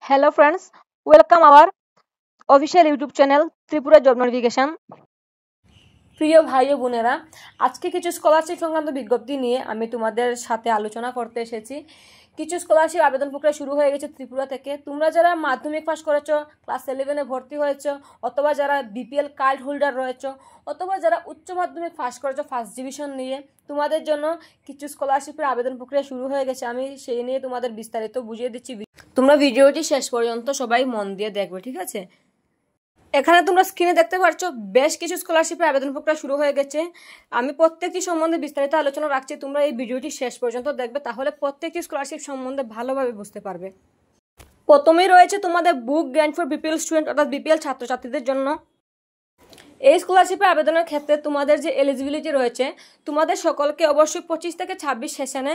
Hello friends, welcome our official YouTube channel Tripura Job Notification. প্রিয় ভাই ও বোনেরা, আজকে কিছু স্কলারশিপ সংক্রান্ত বিজ্ঞপ্তি নিয়ে আমি তোমাদের সাথে আলোচনা করতে এসেছি। কিছু স্কলারশিপ আবেদন প্রক্রিয়া শুরু হয়ে গেছে ত্রিপুরা থেকে। তোমরা যারা মাধ্যমিক পাস করেছো, ক্লাস 11-এ ভর্তি হয়েছো, অথবা যারা বিপিএল কার্ড হোল্ডার রয়েছো, অথবা যারা উচ্চ মাধ্যমিক পাস করেছো ফার্স্ট ডিভিশন নিয়ে, তোমাদের জন্য কিছু স্কলারশিপের আবেদন প্রক্রিয়া শুরু হয়ে গেছে। আমি সেই নিয়ে তোমাদের বিস্তারিত বুঝিয়ে দিচ্ছি। তোমরা ভিডিওটি শেষ পর্যন্ত সবাই মন দিয়ে দেখবে, ঠিক আছে? এখানে তোমরা স্ক্রিনে দেখতে পাচ্ছ বেশ কিছু স্কলারশিপের আবেদন প্রক্রিয়া শুরু হয়ে গেছে। আমি প্রত্যেকটি সম্বন্ধে বিস্তারিত আলোচনা রাখছি, তোমরা এই ভিডিওটি শেষ পর্যন্ত দেখবে, তাহলে প্রত্যেকটি স্কলারশিপ সম্বন্ধে ভালোভাবে বুঝতে পারবে। প্রথমেই রয়েছে তোমাদের বুক গ্র্যান্ট ফর বিপিএল স্টুডেন্ট, অর্থাৎ বিপিএল ছাত্রছাত্রীদের জন্য। এই স্কলারশিপে আবেদনের ক্ষেত্রে তোমাদের যে এলিজিবিলিটি রয়েছে, তোমাদের সকলকে অবশ্যই 25 থেকে 26 সেশনে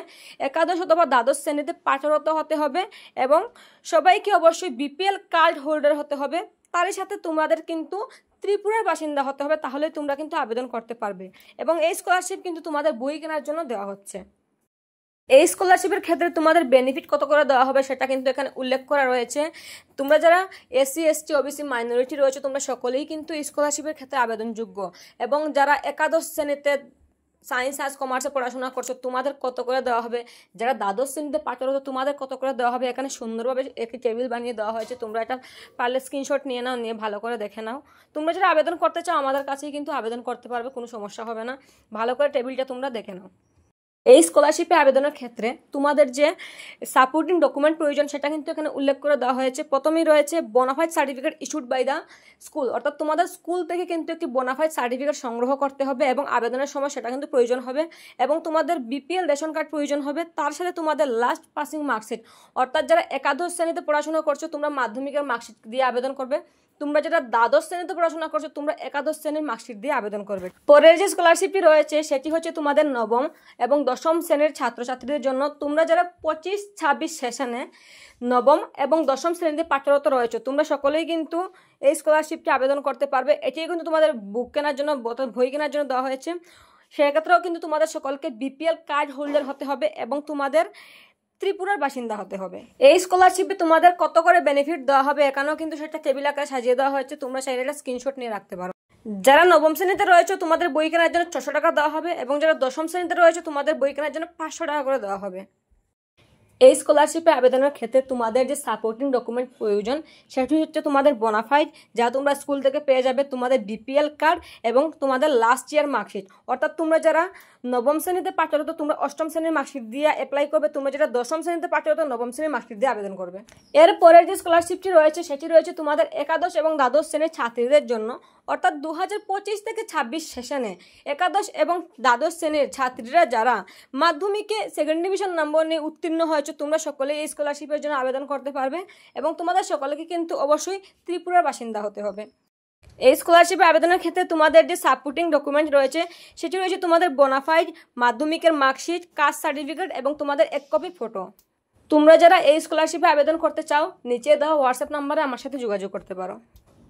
একাদশ অথবা দ্বাদশ শ্রেণীতে পাঠরত হতে হবে এবং সবাইকে অবশ্যই বিপিএল কার্ড হোল্ডার হতে হবে। তারই সাথে তোমাদের কিন্তু ত্রিপুরার বাসিন্দা হতে হবে, তাহলে তোমরা কিন্তু আবেদন করতে পারবে। এবং এই স্কলারশিপ কিন্তু তোমাদের বই কেনার জন্য দেওয়া হচ্ছে। এই স্কলারশিপের ক্ষেত্রে তোমাদের বেনিফিট কত করে দেওয়া হবে সেটা কিন্তু এখানে উল্লেখ করা রয়েছে। তোমরা যারা এসসি, এসটি, ওবিসি মাইনরিটি রয়েছে, তোমরা সকলেই কিন্তু এই স্কলারশিপের ক্ষেত্রে আবেদনযোগ্য। এবং যারা একাদশ শ্রেণীতে সায়েন্স, আর্টস, কমার্সে পড়াশোনা করছো, তোমাদের কত করে দেওয়া হবে। যারা দ্বাদশ শ্রেণীতে পাঠরত, তোমাদের কত করে দেওয়া হবে। এখানে সুন্দরভাবে একটি টেবিল বানিয়ে দেওয়া হয়েছে, তোমরা এটা পারলে স্ক্রিনশট নিয়ে নাও, নিয়ে ভালো করে দেখে নাও। তোমরা যারা আবেদন করতে চাও আমাদের কাছেই কিন্তু আবেদন করতে পারবে, কোনো সমস্যা হবে না। ভালো করে টেবিলটা তোমরা দেখে নাও। এই স্কলারশিপে আবেদনের ক্ষেত্রে তোমাদের যে সাপোর্টিং ডকুমেন্ট প্রয়োজন সেটা কিন্তু এখানে উল্লেখ করে দেওয়া হয়েছে। প্রথমেই রয়েছে bonafide certificate issued by the school, অর্থাৎ তোমাদের স্কুল থেকে কিন্তু একটি বোনাফাইড সার্টিফিকেট সংগ্রহ করতে হবে এবং আবেদনের সময় সেটা কিন্তু প্রয়োজন হবে। এবং তোমাদের বিপিএল রেশন কার্ড প্রয়োজন হবে। তার সাথে তোমাদের লাস্ট পাসিং মার্কশিট, অর্থাৎ যারা একাদশ শ্রেণীতে পড়াশোনা করছো তোমরা মাধ্যমিকের মার্কশিট দিয়ে আবেদন করবে। তোমরা যারা দ্বাদশ শ্রেণীতে পড়াশোনা করছো তোমরা একাদশ শ্রেণীর মার্কশিট দিয়ে আবেদন করবে। পরের যে স্কলারশিপটি রয়েছে সেটি হচ্ছে তোমাদের নবম এবং দশম শ্রেণীর ছাত্রছাত্রীদের জন্য। তোমরা যারা 25-26 সেশনে নবম এবং দশম শ্রেণীতে পাঠরত রয়েছে, তোমরা সকলেই কিন্তু এই স্কলারশিপটি আবেদন করতে পারবে। এটি কিন্তু তোমাদের বুক কেনার জন্য, বই কেনার জন্য দেওয়া হয়েছে। সেক্ষেত্রেও কিন্তু তোমাদের সকলকে বিপিএল কার্ড হোল্ডার হতে হবে এবং তোমাদের ত্রিপুরার বাসিন্দা হতে হবে। এই স্কলারশিপে তোমাদের কত করে বেনিফিট দেওয়া হবে এখানেও কিন্তু সেটা টেবিল আকারে সাজিয়ে দেওয়া হয়েছে, তোমরা চাইলে একটা স্ক্রিনশট নিয়ে রাখতে পারো। যারা নবম শ্রেণীতে রয়েছে তোমাদের বই কেনার জন্য 600 টাকা দেওয়া হবে এবং যারা দশম শ্রেণীতে রয়েছে তোমাদের বই কেনার জন্য 500 টাকা করে দেওয়া হবে। এই স্কলারশিপে আবেদনের ক্ষেত্রে তোমাদের যে সাপোর্টিং ডকুমেন্ট প্রয়োজন সেটি হচ্ছে তোমাদের বোনাফাইড, যা তোমরা স্কুল থেকে পেয়ে যাবে, তোমাদের বিপিএল কার্ড এবং তোমাদের লাস্ট ইয়ার মার্কশিট। অর্থাৎ তোমরা যারা নবম শ্রেণীতে পাঠরত তোমরা অষ্টম শ্রেণীর মার্কশিট দিয়ে অ্যাপ্লাই করবে, তোমরা যারা দশম শ্রেণীতে পাঠরত নবম শ্রেণীর মার্কশিট দিয়ে আবেদন করবে। এরপরের যে স্কলারশিপটি রয়েছে সেটি রয়েছে তোমাদের একাদশ এবং দ্বাদশ শ্রেণীর ছাত্রীদের জন্য। অর্থাৎ 2025 থেকে 26 সেশনে একাদশ এবং দ্বাদশ শ্রেণীর ছাত্রীরা যারা মাধ্যমিকে সেকেন্ড ডিভিশন নম্বর নিয়ে উত্তীর্ণ হয়েছে, তোমরা সকলেই এই স্কলারশিপের জন্য আবেদন করতে পারবে এবং তোমাদের সকলকে কিন্তু অবশ্যই ত্রিপুরার বাসিন্দা হতে হবে। এই স্কলারশিপে আবেদনের ক্ষেত্রে তোমাদের যে সাপোর্টিং ডকুমেন্ট রয়েছে সেটি রয়েছে তোমাদের বোনাফাইড, মাধ্যমিকের মার্কশিট, কাস্ট সার্টিফিকেট এবং তোমাদের 1 কপি ফটো। তোমরা যারা এই স্কলারশিপে আবেদন করতে চাও নিচে দেওয়া হোয়াটসঅ্যাপ নাম্বারে আমার সাথে যোগাযোগ করতে পারো।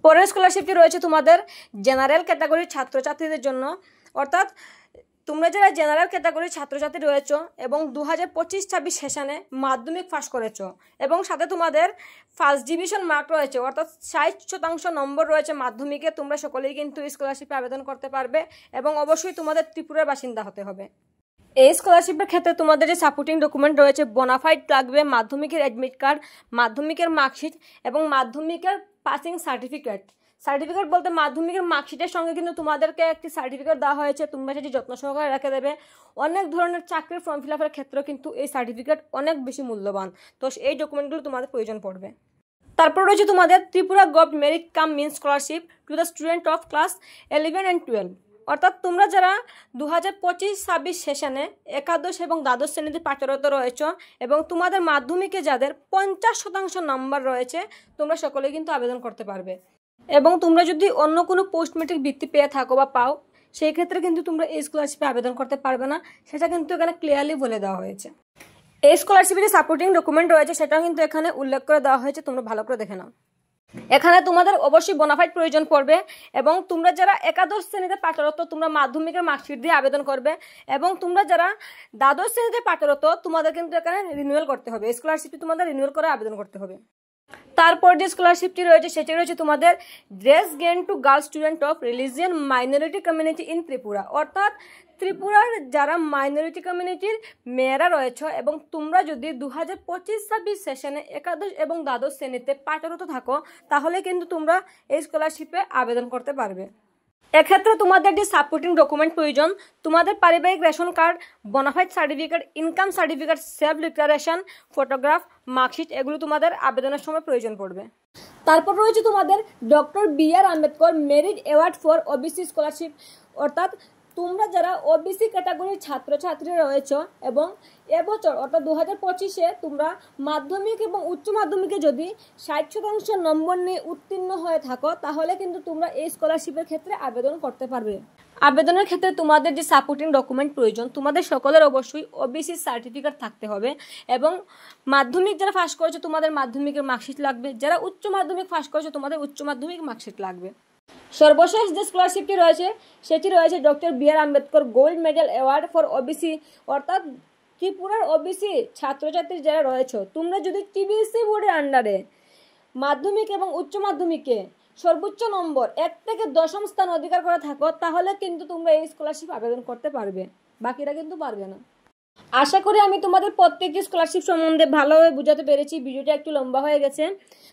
পরের স্কলারশিপটি রয়েছে তোমাদের জেনারেল ক্যাটাগরির ছাত্রছাত্রীদের জন্য। অর্থাৎ তোমরা যারা জেনারেল ক্যাটাগরির ছাত্রছাত্রী রয়েছো এবং 2025-26 সেশনে মাধ্যমিক পাস করেছো এবং সাথে তোমাদের ফার্স্ট ডিভিশন মার্ক রয়েছে, অর্থাৎ 60% নম্বর রয়েছে মাধ্যমিকে, তোমরা সকলেই কিন্তু স্কলারশিপে আবেদন করতে পারবে এবং অবশ্যই তোমাদের ত্রিপুরার বাসিন্দা হতে হবে। এই স্কলারশিপের ক্ষেত্রে তোমাদের যে সাপোর্টিং ডকুমেন্ট রয়েছে বোনাফাইড লাগবে, মাধ্যমিকের অ্যাডমিট কার্ড, মাধ্যমিকের মার্কশিট এবং মাধ্যমিকের পাসিং সার্টিফিকেট। সার্টিফিকেট বলতে মাধ্যমিকের মার্কশিটের সঙ্গে কিন্তু তোমাদেরকে একটি সার্টিফিকেট দেওয়া হয়েছে, তোমরা সেটি যত্ন সহকারে রেখে দেবে। অনেক ধরনের চাকরির ফর্ম ফিল আপের ক্ষেত্রেও কিন্তু এই সার্টিফিকেট অনেক বেশি মূল্যবান, তো এই ডকুমেন্টগুলো তোমাদের প্রয়োজন পড়বে। তারপর রয়েছে তোমাদের Tripura gov merit cum mean scholarship to the student of class 11 and 12। অর্থাৎ তোমরা যারা 2025-26 সেশনে একাদশ এবং দ্বাদশ শ্রেণীতে পাঠরত রয়েছে এবং তোমাদের মাধ্যমিকে যাদের 50% নম্বর রয়েছে, তোমরা সকলে কিন্তু আবেদন করতে পারবে। এবং তোমরা যদি অন্য কোনো পোস্ট ম্যাট্রিক বৃত্তি পেয়ে থাকো বা পাও, সেই ক্ষেত্রে কিন্তু তোমরা এই স্কলারশিপে আবেদন করতে পারবে না, সেটা কিন্তু এখানে ক্লিয়ারলি বলে দেওয়া হয়েছে। এই স্কলারশিপের যে সাপোর্টিং ডকুমেন্ট রয়েছে সেটাও কিন্তু এখানে উল্লেখ করে দেওয়া হয়েছে, তোমরা ভালো করে দেখে নাও। এখানে তোমাদের অবশ্যই বোনাফাইড প্রয়োজন পড়বে এবং তোমরা যারা একাদশ শ্রেণীতে পাঠরত তোমরা মাধ্যমিকের মার্কশিট দিয়ে আবেদন করবে এবং তোমরা যারা দ্বাদশ শ্রেণীতে পাঠরত তোমাদের কিন্তু এখানে রিনিউয়াল করতে হবে, স্কলারশিপটি তোমাদের রিনিউয়াল করে আবেদন করতে হবে। তারপর যে স্কলারশিপটি রয়েছে সেটি রয়েছে তোমাদের dress grant to girl student of religion minority community in Tripura, অর্থাৎ ত্রিপুরার যারা মাইনরিটি কমিউনিটির মেয়েরা রয়েছে এবং তোমরা যদি 2025-26 সেশনে একাদশ এবং দ্বাদশ শ্রেণীতে পাঠরত থাকো তাহলে কিন্তু তোমরা এই স্কলারশিপে আবেদন করতে পারবে। এক্ষেত্রে তোমাদের যে সাপোর্টিং ডকুমেন্ট প্রয়োজন, তোমাদের পারিবারিক ration card, bona fide certificate, income certificate, self declaration, photograph, marksheet এগুলো তোমাদের আবেদনের সময় প্রয়োজন পড়বে। তারপর রয়েছে তোমাদের doctor B.R.. Ambedkar merit award for OBC scholarship, অর্থাৎ তোমরা যারা ওবিসি ক্যাটাগরির ছাত্রছাত্রী রয়েছে এবং এবছর অর্থাৎ 2025-এ তোমরা মাধ্যমিক এবং উচ্চ মাধ্যমিকে যদি 60% নম্বর নিয়ে উত্তীর্ণ হয়ে থাকো তাহলে কিন্তু তোমরা এই স্কলারশিপের ক্ষেত্রে আবেদন করতে পারবে। আবেদনের ক্ষেত্রে তোমাদের যে সাপোর্টিং ডকুমেন্ট প্রয়োজন, তোমাদের সকলের অবশ্যই ওবিসি সার্টিফিকেট থাকতে হবে এবং মাধ্যমিক যারা পাস করেছে তোমাদের মাধ্যমিকের মার্কশিট লাগবে, যারা উচ্চ মাধ্যমিক পাস করেছে তোমাদের উচ্চ মাধ্যমিক মার্কশিট লাগবে। সর্বশেষ যে স্কলারশিপটি রয়েছে সেটি রয়েছে doctor B.R.. Ambedkar gold medal award for OBC, অর্থাৎ ত্রিপুরার ওবিসি ছাত্রছাত্রী যারা রয়েছে তোমরা যদি টিবিএসসি বোর্ডের আন্ডারে মাধ্যমিক এবং উচ্চ মাধ্যমিকে সর্বোচ্চ নম্বর 1 থেকে 10ম স্থান অধিকার করে থাকো তাহলে কিন্তু তোমরা এই স্কলারশিপ আবেদন করতে পারবে, বাকিরা কিন্তু পারবে না। আশা করি আমি তোমাদের প্রত্যেকটি স্কলারশিপ সম্বন্ধে ভালোভাবে বুঝাতে পেরেছি। ভিডিওটা একটু লম্বা হয়ে গেছে,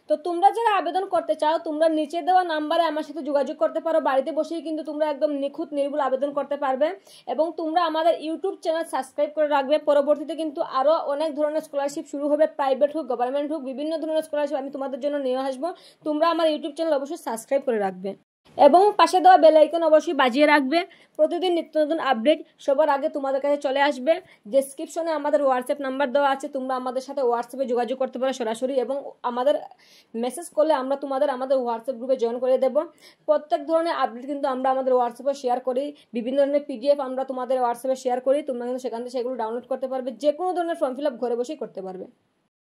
তো তোমরা যারা আবেদন করতে চাও তোমরা নিচে দেওয়া নাম্বারে আমার সাথে যোগাযোগ করতে পারো। বাড়িতে বসেই কিন্তু তোমরা একদম নিখুঁত নির্ভুল আবেদন করতে পারবে এবং তোমরা আমাদের ইউটিউব চ্যানেল সাবস্ক্রাইব করে রাখবে। পরবর্তীতে কিন্তু আরও অনেক ধরনের স্কলারশিপ শুরু হবে, প্রাইভেট হোক গভর্নমেন্ট হোক, বিভিন্ন ধরনের স্কলারশিপ আমি তোমাদের জন্য নিয়ে আসবো। তোমরা আমার ইউটিউব চ্যানেল অবশ্যই সাবস্ক্রাইব করে রাখবে এবং পাশে দেওয়া বেল আইকন অবশ্যই বাজিয়ে রাখবে। প্রতিদিন নিত্য নতুন আপডেট সবার আগে তোমাদের কাছে চলে আসবে। ডেসক্রিপশনে আমাদের হোয়াটসঅ্যাপ নাম্বার দেওয়া আছে, তোমরা আমাদের সাথে হোয়াটসঅ্যাপে যোগাযোগ করতে পারো সরাসরি এবং আমাদের মেসেজ করলে আমরা তোমাদের আমাদের হোয়াটসঅ্যাপ গ্রুপে জয়েন করে দেবো। প্রত্যেক ধরনের আপডেট কিন্তু আমরা আমাদের হোয়াটসঅ্যাপে শেয়ার করি, বিভিন্ন ধরনের পিডিএফ আমরা তোমাদের হোয়াটসঅ্যাপে শেয়ার করি, তোমরা কিন্তু সেখান থেকে সেগুলো ডাউনলোড করতে পারবে, যে কোনো ধরনের ফর্ম ফিল আপ ঘরে বসেই করতে পারবে।